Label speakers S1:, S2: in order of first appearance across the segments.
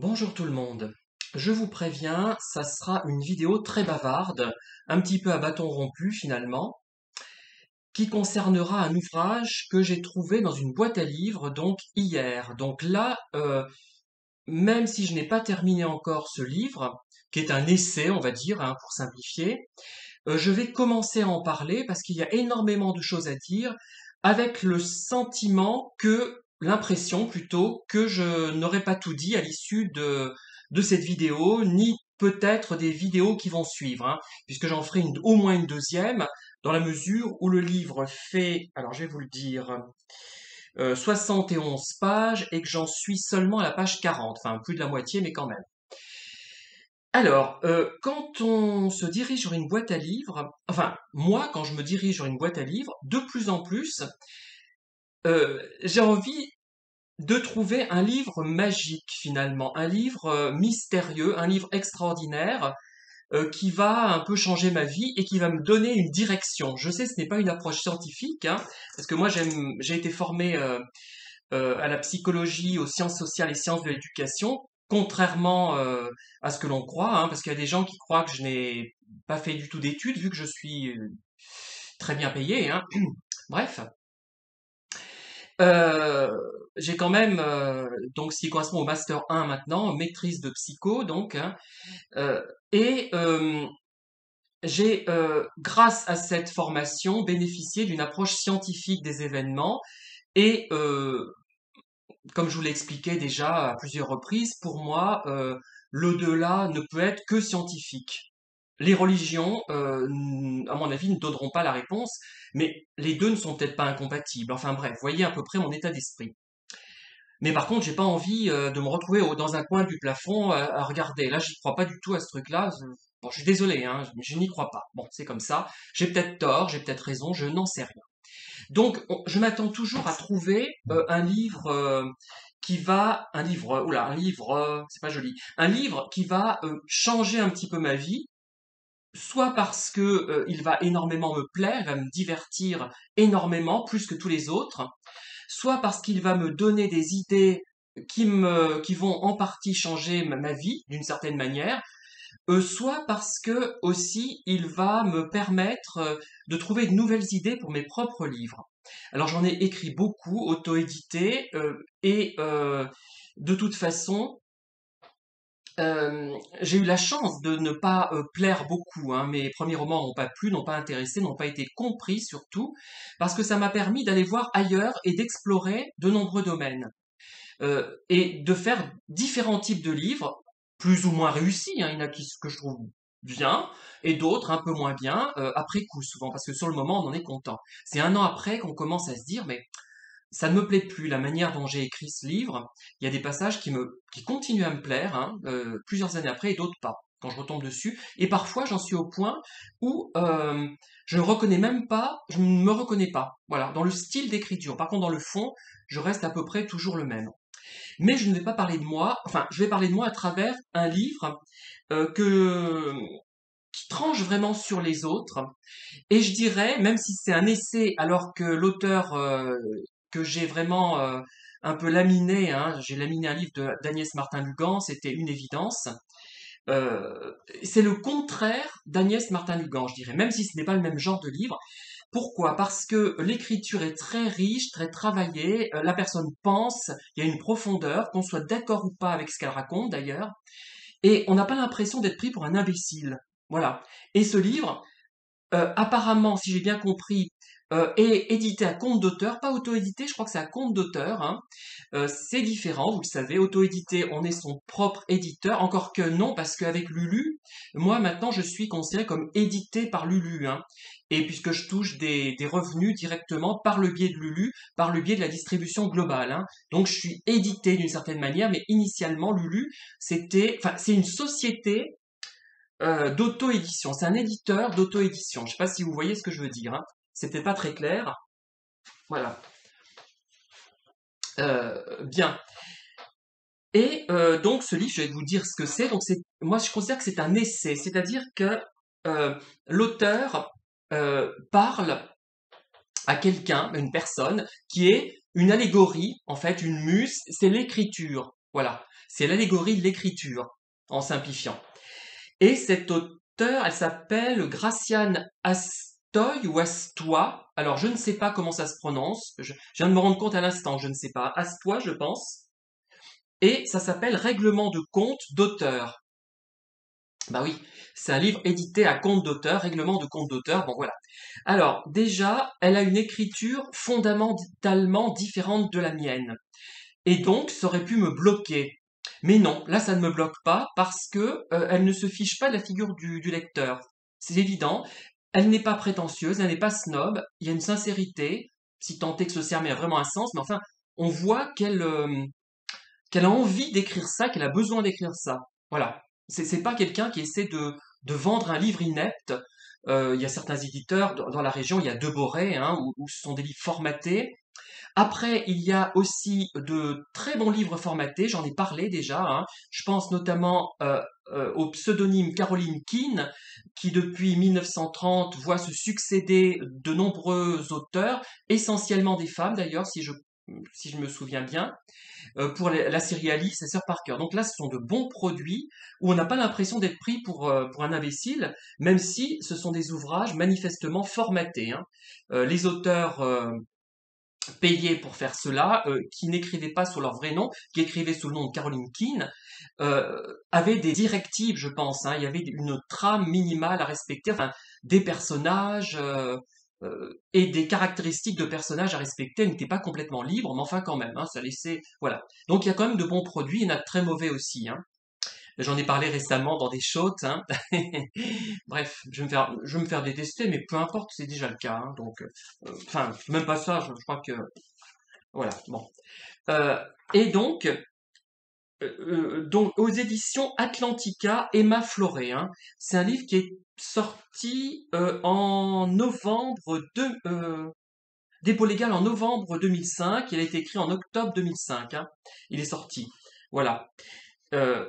S1: Bonjour tout le monde. Je vous préviens, ça sera une vidéo très bavarde, un petit peu à bâton rompu finalement, qui concernera un ouvrage que j'ai trouvé dans une boîte à livres donc hier. Donc là, même si je n'ai pas terminé encore ce livre, qui est un essai, on va dire, hein, pour simplifier, je vais commencer à en parler parce qu'il y a énormément de choses à dire, avec le sentiment l'impression plutôt, que je n'aurai pas tout dit à l'issue de cette vidéo, ni peut-être des vidéos qui vont suivre, hein, puisque j'en ferai au moins une deuxième, dans la mesure où le livre fait, alors je vais vous le dire, 71 pages et que j'en suis seulement à la page 40, enfin plus de la moitié, mais quand même. Alors, quand on se dirige sur une boîte à livres, enfin, moi, quand je me dirige sur une boîte à livres, de plus en plus, j'ai envie de trouver un livre magique finalement, un livre mystérieux, un livre extraordinaire qui va un peu changer ma vie et qui va me donner une direction. Je sais, ce n'est pas une approche scientifique, hein, parce que moi j'ai été formé à la psychologie, aux sciences sociales et sciences de l'éducation, contrairement à ce que l'on croit, hein, parce qu'il y a des gens qui croient que je n'ai pas fait du tout d'études, vu que je suis très bien payé, hein. Bref, euh, j'ai quand même, donc ce qui correspond au Master 1 maintenant, maîtrise de psycho, donc, hein, euh, et j'ai, grâce à cette formation, bénéficié d'une approche scientifique des événements et comme je vous l'ai expliqué déjà à plusieurs reprises, pour moi, l'au-delà ne peut être que scientifique. Les religions, à mon avis, ne donneront pas la réponse, mais les deux ne sont peut-être pas incompatibles. Enfin bref, voyez à peu près mon état d'esprit. Mais par contre, j'ai pas envie de me retrouver dans un coin du plafond à regarder. Là, j'y crois pas du tout à ce truc-là. Bon, je suis désolé, hein, je n'y crois pas. Bon, c'est comme ça. J'ai peut-être tort, j'ai peut-être raison, je n'en sais rien. Donc, je m'attends toujours à trouver un livre un livre, c'est pas joli, un livre qui va changer un petit peu ma vie, soit parce que il va énormément me plaire, il va me divertir énormément, plus que tous les autres, soit parce qu'il va me donner des idées qui vont en partie changer ma vie d'une certaine manière, soit parce que aussi il va me permettre de trouver de nouvelles idées pour mes propres livres. Alors j'en ai écrit beaucoup, auto-édités, et de toute façon, j'ai eu la chance de ne pas plaire beaucoup, hein. Mes premiers romans n'ont pas plu, n'ont pas intéressé, n'ont pas été compris surtout, parce que ça m'a permis d'aller voir ailleurs et d'explorer de nombreux domaines et de faire différents types de livres, plus ou moins réussis, hein. Il y en a que je trouve bien, et d'autres un peu moins bien, après coup souvent, parce que sur le moment on en est content. C'est un an après qu'on commence à se dire, mais ça ne me plaît plus, la manière dont j'ai écrit ce livre. Il y a des passages qui continuent à me plaire, hein, plusieurs années après, et d'autres pas, quand je retombe dessus. Et parfois j'en suis au point où je ne reconnais même pas, je ne me reconnais pas, voilà, dans le style d'écriture. Par contre, dans le fond, je reste à peu près toujours le même. Mais je ne vais pas parler de moi, enfin, je vais parler de moi à travers un livre qui tranche vraiment sur les autres. Et je dirais, même si c'est un essai, alors que l'auteur que j'ai vraiment un peu laminé, hein, j'ai laminé un livre d'Agnès Martin-Lugan, c'était une évidence. Euh, c'est le contraire d'Agnès Martin-Lugan, je dirais, même si ce n'est pas le même genre de livre. Pourquoi? Parce que l'écriture est très riche, très travaillée, la personne pense, il y a une profondeur, qu'on soit d'accord ou pas avec ce qu'elle raconte d'ailleurs, et on n'a pas l'impression d'être pris pour un imbécile. Voilà. Et ce livre, apparemment, si j'ai bien compris, est édité à compte d'auteur, pas auto-édité, je crois que c'est à compte d'auteur, hein. C'est différent, vous le savez, auto-édité, on est son propre éditeur, encore que non, parce qu'avec Lulu, moi maintenant je suis considéré comme édité par Lulu, hein. Et puisque je touche des revenus directement par le biais de Lulu, par le biais de la distribution globale, hein. Donc je suis édité d'une certaine manière, mais initialement Lulu, enfin c'est une société d'auto-édition. C'est un éditeur d'auto-édition. Je ne sais pas si vous voyez ce que je veux dire, hein. C'est peut-être pas très clair. Voilà. Bien. Et donc ce livre, je vais vous dire ce que c'est. Donc moi je considère que c'est un essai, c'est-à-dire que euh, l'auteur parle à quelqu'un, une personne, qui est une allégorie, en fait, une muse, c'est l'écriture. Voilà, c'est l'allégorie de l'écriture, en simplifiant. Et cette auteure, elle s'appelle Graciane Astoy ou Astoy. Alors, je ne sais pas comment ça se prononce. Je viens de me rendre compte à l'instant, je ne sais pas. Astoy, je pense. Et ça s'appelle Règlement de compte d'auteur. Bah oui, c'est un livre édité à compte d'auteur, règlement de compte d'auteur, bon voilà. Alors, déjà, elle a une écriture fondamentalement différente de la mienne. Et donc, ça aurait pu me bloquer. Mais non, là, ça ne me bloque pas parce que elle ne se fiche pas de la figure du lecteur. C'est évident. Elle n'est pas prétentieuse, elle n'est pas snob. Il y a une sincérité, si tant est que ce terme a vraiment un sens. Mais enfin, on voit qu'elle a envie d'écrire ça, qu'elle a besoin d'écrire ça. Voilà. C'est pas quelqu'un qui essaie de vendre un livre inepte. Il y a certains éditeurs dans la région, il y a Deboré, hein, où ce sont des livres formatés. Après, il y a aussi de très bons livres formatés, j'en ai parlé déjà, hein. Je pense notamment au pseudonyme Caroline Keane, qui depuis 1930 voit se succéder de nombreux auteurs, essentiellement des femmes d'ailleurs, si je me souviens bien, pour la série Alice et Sœur Parker. Donc là, ce sont de bons produits où on n'a pas l'impression d'être pris pour un imbécile, même si ce sont des ouvrages manifestement formatés, hein. Les auteurs payés pour faire cela, qui n'écrivaient pas sous leur vrai nom, qui écrivaient sous le nom de Caroline Keane, avaient des directives, je pense, hein. Il y avait une trame minimale à respecter, enfin, des personnages et des caractéristiques de personnages à respecter. Elle n'était pas complètement libre, mais enfin quand même, hein, ça laissait, voilà. Donc il y a quand même de bons produits, il y en a de très mauvais aussi, hein. J'en ai parlé récemment dans des shows, hein. Bref, je vais me faire détester, mais peu importe, c'est déjà le cas, hein. Donc, enfin, même pas ça, je crois que voilà, bon. Euh, et donc, aux éditions Atlantica, Emma Floré, hein. C'est un livre qui est sorti en novembre dépôt légal en novembre 2005. Il a été écrit en octobre 2005, hein. Il est sorti. Voilà. Euh,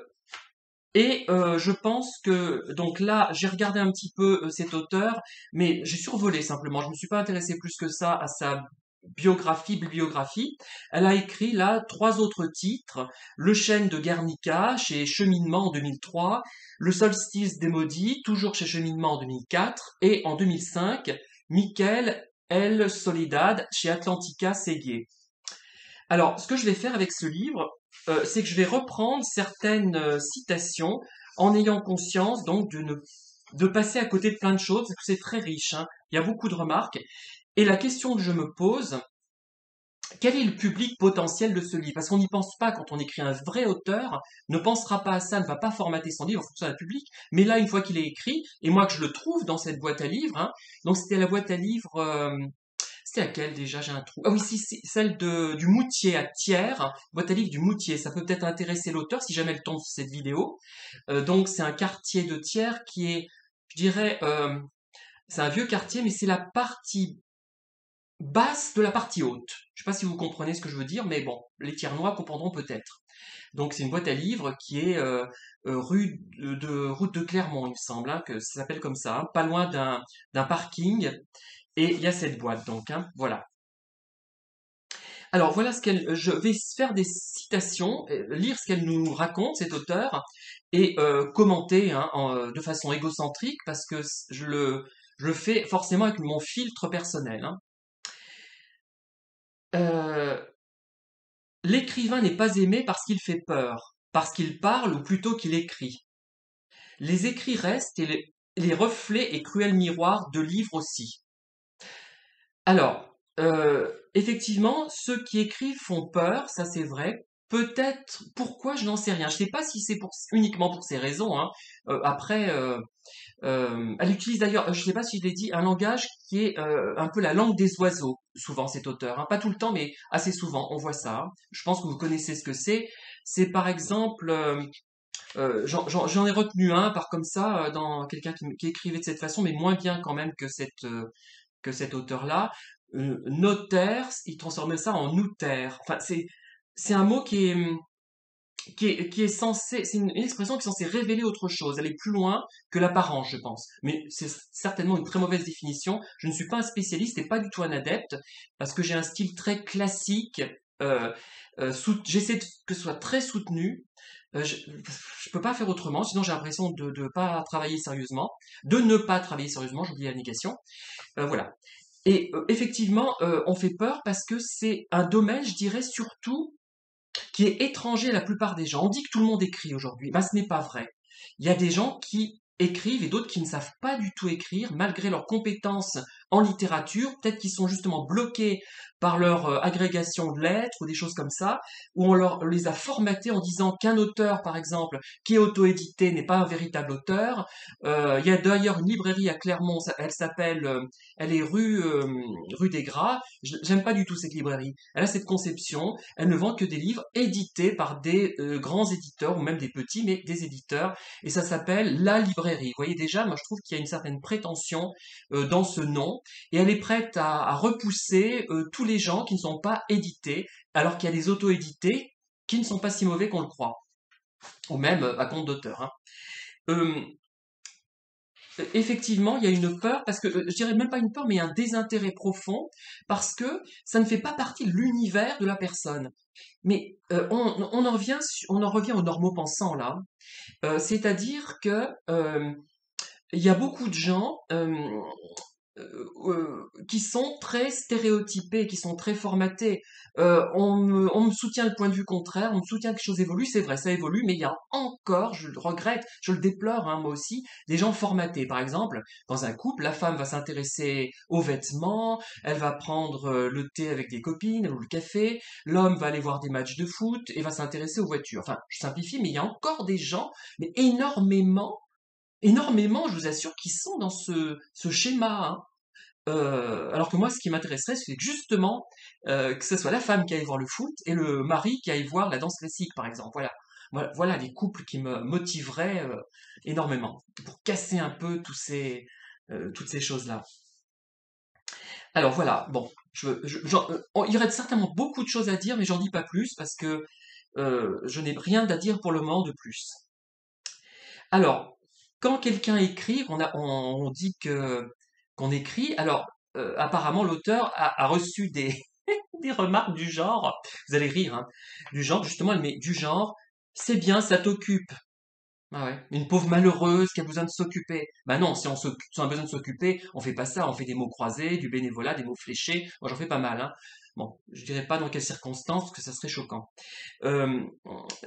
S1: je pense que donc là, j'ai regardé un petit peu cet auteur, mais j'ai survolé simplement. Je me suis pas intéressé plus que ça à sa bibliographie. Elle a écrit là trois autres titres: Le chêne de Guernica chez Cheminement en 2003, Le solstice des maudits toujours chez Cheminement en 2004 et en 2005 Miquel El Soledad chez Atlantica Séguier. Alors, ce que je vais faire avec ce livre, c'est que je vais reprendre certaines citations en ayant conscience donc de passer à côté de plein de choses, parce que c'est très riche, hein. Il y a beaucoup de remarques. Et la question que je me pose, quel est le public potentiel de ce livre? Parce qu'on n'y pense pas quand on écrit. Un vrai auteur ne pensera pas à ça, ne va pas formater son livre en fonction d'un public. Mais là, une fois qu'il est écrit, et moi que je le trouve dans cette boîte à livres, hein, donc c'était la boîte à livres c'était laquelle déjà? J'ai un trou. Ah oui, si, c'est celle du Moutier à Thiers, boîte à livres du Moutier. Ça peut peut-être intéresser l'auteur si jamais elle tombe sur cette vidéo. Donc c'est un quartier de Thiers qui est, je dirais, c'est un vieux quartier, mais c'est la partie basse de la partie haute. Je sais pas si vous comprenez ce que je veux dire, mais bon, les Thiernois comprendront peut-être. Donc c'est une boîte à livres qui est rue route de Clermont, il me semble, hein, que ça s'appelle comme ça, hein, pas loin d'un parking. Et il y a cette boîte, donc, hein, voilà. Alors voilà je vais faire des citations, lire ce qu'elle nous raconte, cet auteur, et commenter, hein, de façon égocentrique, parce que je le fais forcément avec mon filtre personnel, hein. Euh, L'écrivain n'est pas aimé parce qu'il fait peur, parce qu'il parle ou plutôt qu'il écrit. Les écrits restent et les reflets et cruels miroirs de livres aussi. Alors, effectivement, ceux qui écrivent font peur, ça c'est vrai. Peut-être pourquoi, je n'en sais rien. Je sais pas si c'est uniquement pour ces raisons, hein. Après, elle utilise d'ailleurs, je sais pas si je l'ai dit, un langage qui est un peu la langue des oiseaux, souvent cet auteur, hein. Pas tout le temps, mais assez souvent, on voit ça, hein. Je pense que vous connaissez ce que c'est. C'est par exemple, j'en ai retenu un par comme ça, dans quelqu'un qui écrivait de cette façon, mais moins bien quand même que cet auteur-là. Notaire, il transformait ça en noutaire. Enfin, c'est un mot qui est censé, c'est une expression qui est censée révéler autre chose. Elle est plus loin que l'apparence, je pense. Mais c'est certainement une très mauvaise définition. Je ne suis pas un spécialiste et pas du tout un adepte, parce que j'ai un style très classique j'essaie que ce soit très soutenu. Je peux pas faire autrement, sinon j'ai l'impression de ne pas travailler sérieusement, de ne pas travailler sérieusement, j'oublie la négation. Voilà. Et effectivement, on fait peur parce que c'est un domaine, je dirais surtout, qui est étranger à la plupart des gens. On dit que tout le monde écrit aujourd'hui. Ben, ce n'est pas vrai. Il y a des gens qui écrivent et d'autres qui ne savent pas du tout écrire, malgré leurs compétences en littérature. Peut-être qu'ils sont justement bloqués par leur agrégation de lettres ou des choses comme ça, où les a formatés en disant qu'un auteur, par exemple, qui est auto-édité n'est pas un véritable auteur. Il y a d'ailleurs une librairie à Clermont, elle est rue des Gras. J'aime pas du tout cette librairie. Elle a cette conception. Elle ne vend que des livres édités par des grands éditeurs ou même des petits, mais des éditeurs. Et ça s'appelle La Librairie. Vous voyez déjà, moi je trouve qu'il y a une certaine prétention dans ce nom. Et elle est prête à repousser tous les gens qui ne sont pas édités, alors qu'il y a des auto-édités qui ne sont pas si mauvais qu'on le croit. Ou même à compte d'auteur. Hein. Euh, Effectivement, il y a une peur, parce que je dirais même pas une peur, mais un désintérêt profond, parce que ça ne fait pas partie de l'univers de la personne. Mais on en revient aux normaux pensants là. C'est-à-dire que il y a beaucoup de gens qui sont très stéréotypés, qui sont très formatés. On me soutient le point de vue contraire, on me soutient que les choses évoluent, c'est vrai, ça évolue, mais il y a encore, je le regrette, je le déplore, hein, moi aussi, des gens formatés. Par exemple, dans un couple, la femme va s'intéresser aux vêtements, elle va prendre le thé avec des copines ou le café, l'homme va aller voir des matchs de foot et va s'intéresser aux voitures. Enfin, je simplifie, mais il y a encore des gens, mais énormément, je vous assure, qui sont dans ce schéma. Hein. Alors que moi, ce qui m'intéresserait, c'est que justement, que ce soit la femme qui aille voir le foot et le mari qui aille voir la danse classique, par exemple. Voilà des couples qui me motiveraient énormément pour casser un peu toutes ces choses-là. Alors voilà, bon, il y aurait certainement beaucoup de choses à dire, mais j'en dis pas plus parce que je n'ai rien à dire pour le moment de plus. Alors, quand quelqu'un écrit, on dit que qu'on écrit, alors apparemment l'auteur a reçu des remarques du genre, vous allez rire, hein, du genre, justement, elle met du genre, c'est bien, ça t'occupe. Ah ouais, une pauvre malheureuse qui a besoin de s'occuper. Bah non, si on a besoin de s'occuper, on fait pas ça, on fait des mots croisés, du bénévolat, des mots fléchés. Moi j'en fais pas mal, hein. Bon, je dirais pas dans quelles circonstances, parce que ça serait choquant. Euh,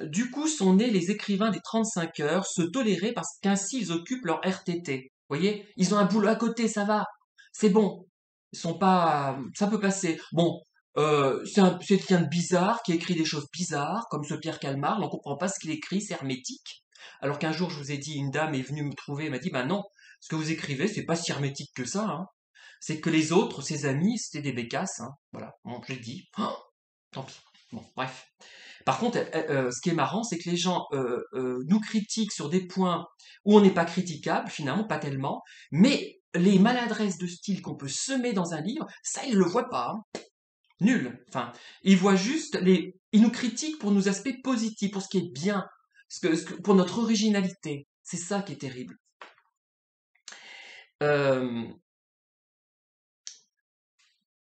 S1: du coup, sont nés les écrivains des 35 heures, se tolérer parce qu'ainsi ils occupent leur RTT. Vous voyez, ils ont un boulot à côté, ça va, c'est bon. Ils sont pas, ça peut passer. Bon, c'est quelqu'un de bizarre qui écrit des choses bizarres, comme ce Pierre Calmar. On comprend pas ce qu'il écrit, c'est hermétique. Alors qu'un jour, je vous ai dit, une dame est venue me trouver et m'a dit, bah non, ce que vous écrivez, c'est pas si hermétique que ça. Hein. C'est que les autres, ses amis, c'était des bécasses. Hein. Voilà, bon, je l'ai dit. Oh, tant pis. Bon, bref. Par contre, ce qui est marrant, c'est que les gens nous critiquent sur des points où on n'est pas critiquable, finalement, pas tellement, mais les maladresses de style qu'on peut semer dans un livre, ça, ils ne le voient pas. Hein. Nul. Enfin, ils voient juste ils nous critiquent pour nos aspects positifs, pour ce qui est bien, pour notre originalité. C'est ça qui est terrible. Euh,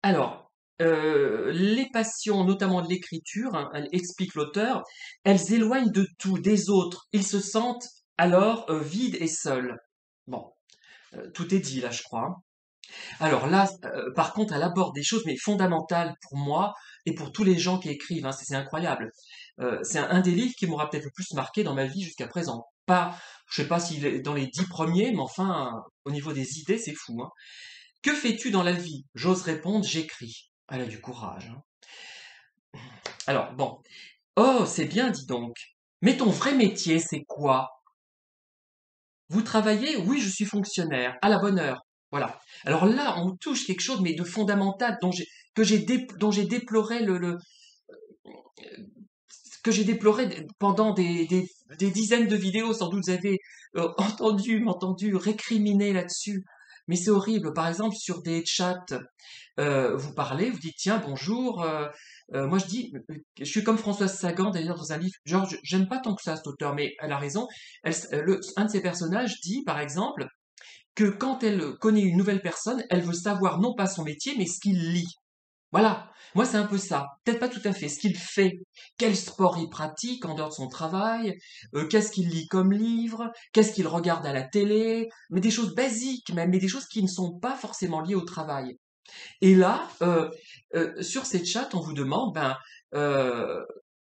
S1: alors, les passions, notamment de l'écriture, hein, explique l'auteur, elles éloignent de tout, des autres. Ils se sentent alors vides et seuls. Bon, tout est dit là, je crois. Hein. Alors là, par contre, elle aborde des choses mais fondamentales pour moi et pour tous les gens qui écrivent. Hein, c'est incroyable. C'est un des livres qui m'aura peut-être le plus marqué dans ma vie jusqu'à présent. Pas, je sais pas s'il est dans les 10 premiers, mais enfin, au niveau des idées, c'est fou. Hein. Que fais-tu dans la vie? J'ose répondre, j'écris. Elle a du courage. Hein. Alors, bon. Oh, c'est bien, dis donc. Mais ton vrai métier, c'est quoi? Vous travaillez? Oui, je suis fonctionnaire. À la bonne heure. Voilà. Alors là, on touche quelque chose, mais de fondamental, dont j'ai déploré que j'ai déploré pendant des dizaines de vidéos. Sans doute vous avez m'entendu récriminer là-dessus. Mais c'est horrible. Par exemple, sur des chats, vous parlez, vous dites tiens bonjour. Moi je dis, je suis comme Françoise Sagan d'ailleurs dans un livre. Genre j'aime pas tant que ça cet auteur, mais elle a raison. Un de ses personnages dit par exemple que quand elle connaît une nouvelle personne, elle veut savoir non pas son métier, mais ce qu'il lit. Voilà. Moi, c'est un peu ça. Peut-être pas tout à fait. Ce qu'il fait, quel sport il pratique en dehors de son travail, qu'est-ce qu'il lit comme livre, qu'est-ce qu'il regarde à la télé, mais des choses basiques même, mais des choses qui ne sont pas forcément liées au travail. Et là, sur ces chats, on vous demande, euh,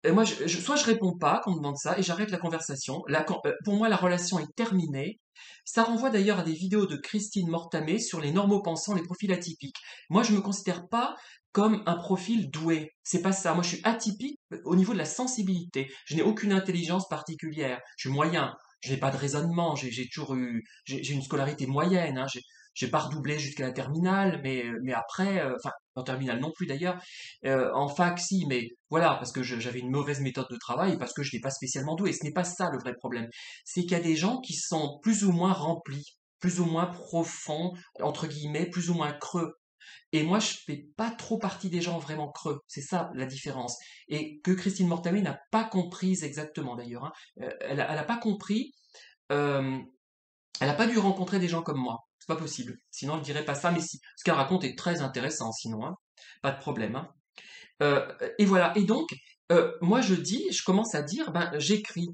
S1: et moi, soit je réponds pas quand on me demande ça et j'arrête la conversation. Là, pour moi, la relation est terminée. Ça renvoie d'ailleurs à des vidéos de Christine Mortamé sur les normaux-pensants, les profils atypiques. Moi, je me considère pas comme un profil doué. C'est pas ça. Moi, je suis atypique au niveau de la sensibilité. Je n'ai aucune intelligence particulière. Je suis moyen. Je n'ai pas de raisonnement. J'ai toujours eu, j'ai une scolarité moyenne. Hein. J'ai pas redoublé jusqu'à la terminale, mais après, enfin, en terminale non plus d'ailleurs. En fac, si, mais voilà, parce que j'avais une mauvaise méthode de travail, parce que je n'étais pas spécialement doué. Ce n'est pas ça le vrai problème. C'est qu'il y a des gens qui sont plus ou moins remplis, plus ou moins profonds, entre guillemets, plus ou moins creux. Et moi, je fais pas trop partie des gens vraiment creux. C'est ça la différence. Et que Christine Mortamé n'a pas compris exactement d'ailleurs. Hein. Elle a pas compris. euh, Elle n'a pas dû rencontrer des gens comme moi. C'est pas possible. Sinon, je dirais pas ça. Mais si, ce qu'elle raconte est très intéressant. Sinon, hein. Pas de problème. Hein. Et voilà. Et donc, moi, je commence à dire, ben, j'écris.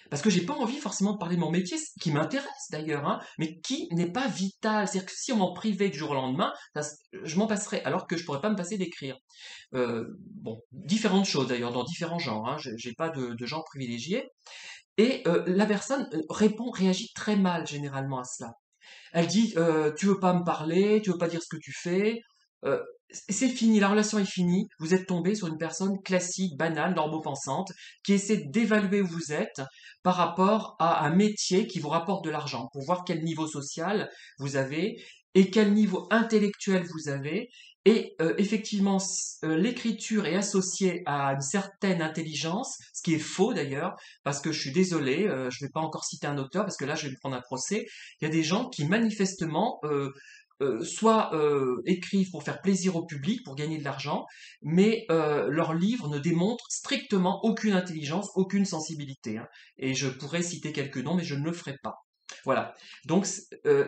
S1: Parce que j'ai pas envie forcément de parler de mon métier, qui m'intéresse d'ailleurs, hein, mais qui n'est pas vital. C'est-à-dire que si on m'en privait du jour au lendemain, je m'en passerais, alors que je pourrais pas me passer d'écrire. Bon, différentes choses d'ailleurs, dans différents genres. Hein, j'ai pas de genre privilégié. Et la personne réagit très mal généralement à cela. Elle dit tu veux pas me parler, tu veux pas dire ce que tu fais. Euh, c'est fini, la relation est finie. Vous êtes tombé sur une personne classique, banale, normopensante, qui essaie d'évaluer où vous êtes par rapport à un métier qui vous rapporte de l'argent, pour voir quel niveau social vous avez et quel niveau intellectuel vous avez. Et effectivement, l'écriture est associée à une certaine intelligence, ce qui est faux d'ailleurs, parce que je suis désolé, je ne vais pas encore citer un auteur, parce que là je vais me prendre un procès. Il y a des gens qui manifestement soit écrivent pour faire plaisir au public, pour gagner de l'argent, mais leurs livres ne démontrent strictement aucune intelligence, aucune sensibilité. Hein. Et je pourrais citer quelques noms, mais je ne le ferai pas. Voilà. Donc,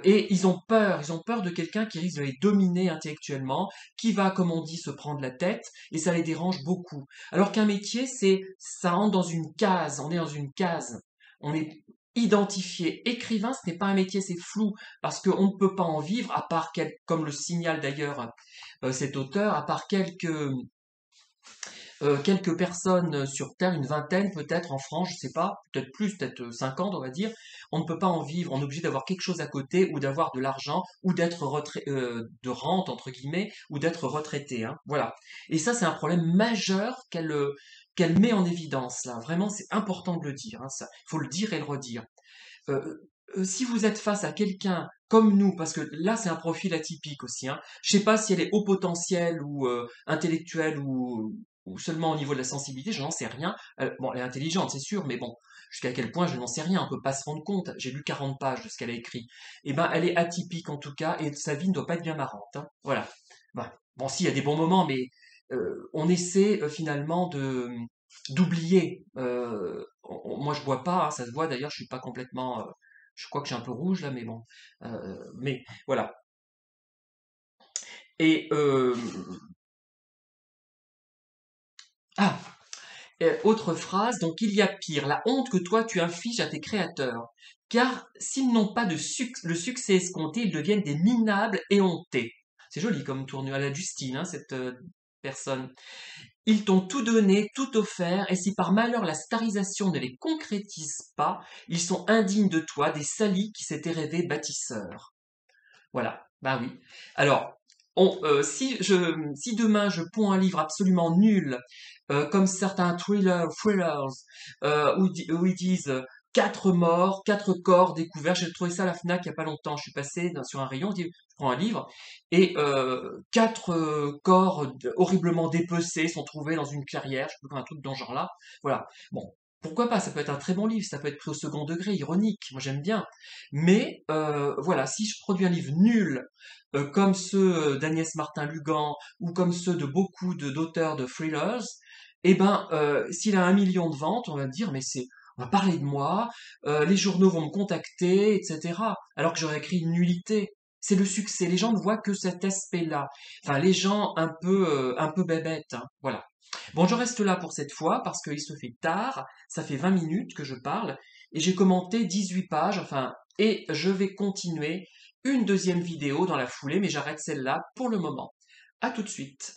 S1: et ils ont peur de quelqu'un qui risque de les dominer intellectuellement, qui va, comme on dit, se prendre la tête, et ça les dérange beaucoup. Alors qu'un métier, ça entre dans une case, on est dans une case. On est identifié. Écrivain, ce n'est pas un métier, c'est flou, parce qu'on ne peut pas en vivre, à part, comme le signale d'ailleurs cet auteur, à part quelques personnes sur Terre, une vingtaine peut-être en France, je sais pas, peut-être plus, peut-être 50 on va dire, on ne peut pas en vivre, on est obligé d'avoir quelque chose à côté ou d'avoir de l'argent ou d'être de rente entre guillemets ou d'être retraité. Hein, voilà. Et ça c'est un problème majeur qu'elle met en évidence là. Vraiment c'est important de le dire. Hein, ça, il faut le dire et le redire. Euh, si vous êtes face à quelqu'un comme nous, parce que là c'est un profil atypique aussi, hein, je sais pas si elle est haut potentiel ou intellectuelle ou seulement au niveau de la sensibilité, je n'en sais rien. Bon, elle est intelligente, c'est sûr, mais bon, jusqu'à quel point je n'en sais rien, on peut pas se rendre compte. J'ai lu 40 pages de ce qu'elle a écrit. Eh ben, elle est atypique en tout cas, et sa vie ne doit pas être bien marrante. Hein. Voilà. Ben, bon, si, il y a des bons moments, mais on essaie finalement de d'oublier. Moi, je bois pas, hein, ça se voit d'ailleurs, je suis pas complètement. Je crois que j'ai un peu rouge là, mais bon. Mais voilà. Et ah, autre phrase. Donc il y a pire, la honte que toi tu infliges à tes créateurs, car s'ils n'ont pas le succès escompté, ils deviennent des minables et hontés. C'est joli comme tournure à la Justine, hein, cette personne. Ils t'ont tout donné, tout offert, et si par malheur la starisation ne les concrétise pas, ils sont indignes de toi, des salis qui s'étaient rêvés bâtisseurs. Voilà, bah oui. Alors, si demain je ponds un livre absolument nul, comme certains thrillers, où ils disent quatre morts, quatre corps découverts, j'ai trouvé ça à la Fnac il y a pas longtemps, je suis passé sur un rayon, je prends un livre, et quatre corps horriblement dépecés sont trouvés dans une clairière, je sais plus un truc dans ce genre-là. Voilà. Bon, pourquoi pas, ça peut être un très bon livre, ça peut être pris au second degré, ironique, moi j'aime bien. Mais voilà, si je produis un livre nul, comme ceux d'Agnès Martin-Lugan ou comme ceux de beaucoup d'auteurs de thrillers, eh ben, s'il a 1 million de ventes, on va me dire, mais on va parler de moi, les journaux vont me contacter, etc. Alors que j'aurais écrit une nullité. C'est le succès. Les gens ne voient que cet aspect-là. Enfin, les gens un peu bébêtes, hein. Voilà. Bon, je reste là pour cette fois parce qu'il se fait tard. Ça fait 20 minutes que je parle et j'ai commenté 18 pages. Enfin, et je vais continuer une deuxième vidéo dans la foulée, mais j'arrête celle-là pour le moment. À tout de suite.